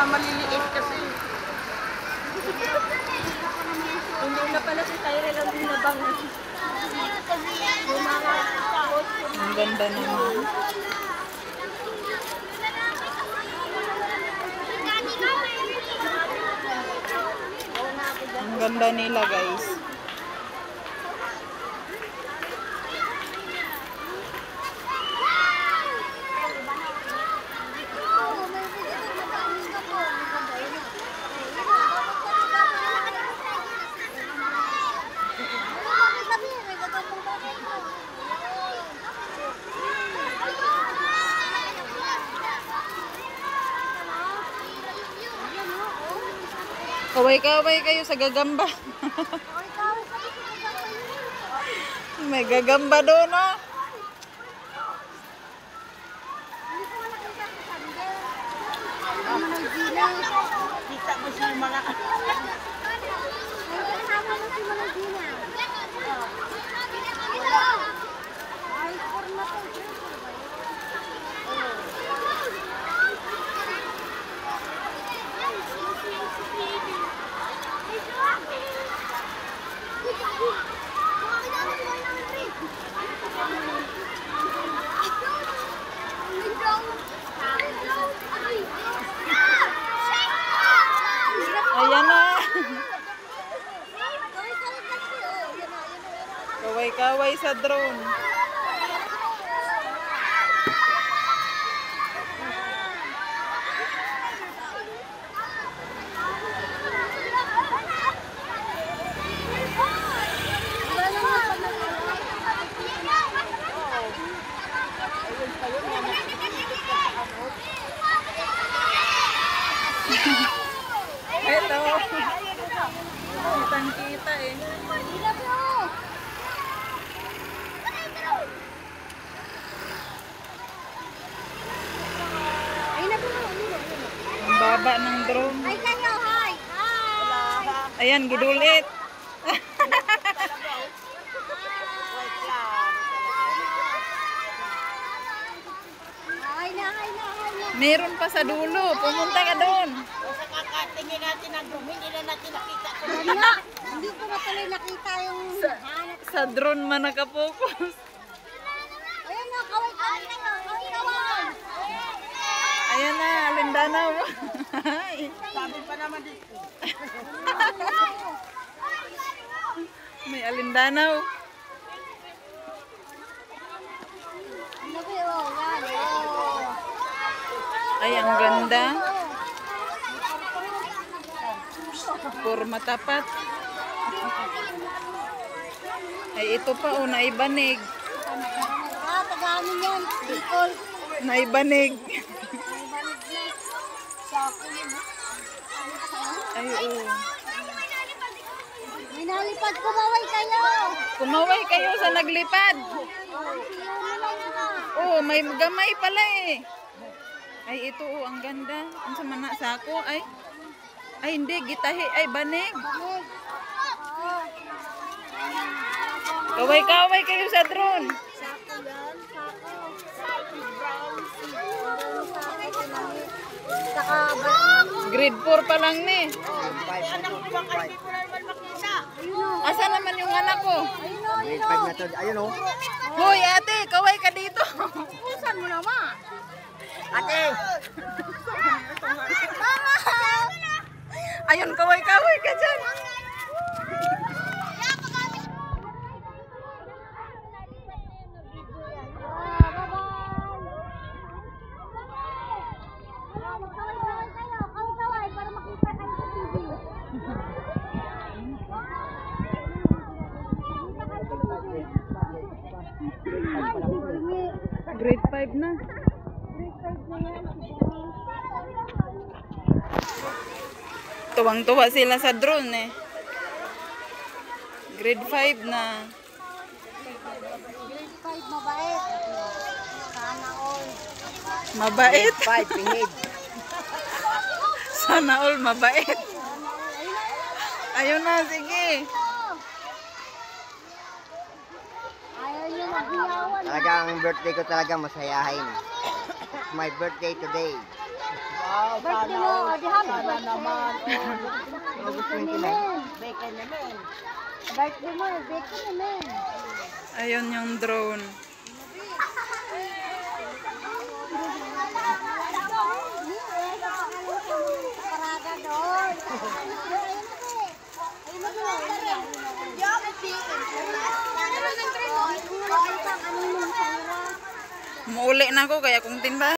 Maliliit kasi. Hindi na pala si Tyrell ang binabang na. Ang ganda naman. Ang ganda nila, guys. Kaway-kaway kayo sa gagamba. May gagamba doon, oh. Kita mo siya mga... Ayan na. Kaway-kaway sa drone. Ito. Kitang-kita eh. Ang baba ng drone. Ayan, gidulit. Meron pa sa dulo. Pumunta ka doon. Sa kakatingin natin ang dumi, hindi na natin nakita. Hindi ko na tuloy nakita yung Sa drone man nakapokus. Ayan na, kaway-kaway na nga. Kaway-kaway. Ayan na, Alindanaw. Sabi pa naman dito. May Alindanaw. Ay, ang ganda. Puro matapat. Ay, ito pa, oh, naibanig. Tagamin yan. Bicol. Naibanig. Ay, oh. Minalipad, kumaway kayo. Kumaway kayo sa naglipad. Oh, may gamay pala eh. Ay, ito oh, ang ganda. Ang sama na sako. Ay, hindi, gitahi. Ay, banig. Kaway-kaway kayo sa drone. Grade 4 pa lang ni. Anak ko ba kasi ko naman makisa? Asa naman yung anak ko? Grade 5 na to. Ayun oh. Hoy, ate, kaway ka dito. Pusan mo naman. Ate! Ayun, kaway-kaway ka dyan. Grade 5 na. Tuwang-tuwa sila sa drone eh. Grade 5 na. Grade 5, mabait. Sana all. Mabait. 5, pingid. Sana all mabait. Ayun na, sige. Ayaw niyo maghiyawan. Talagang birthday ko talaga masayahin. My birthday today. Birthday mo, o di happy birthday. August 29. Bacon naman. Birthday mo, bacon naman. Ayun yung drone. Parada doon. Muuli na ako kaya kung timba.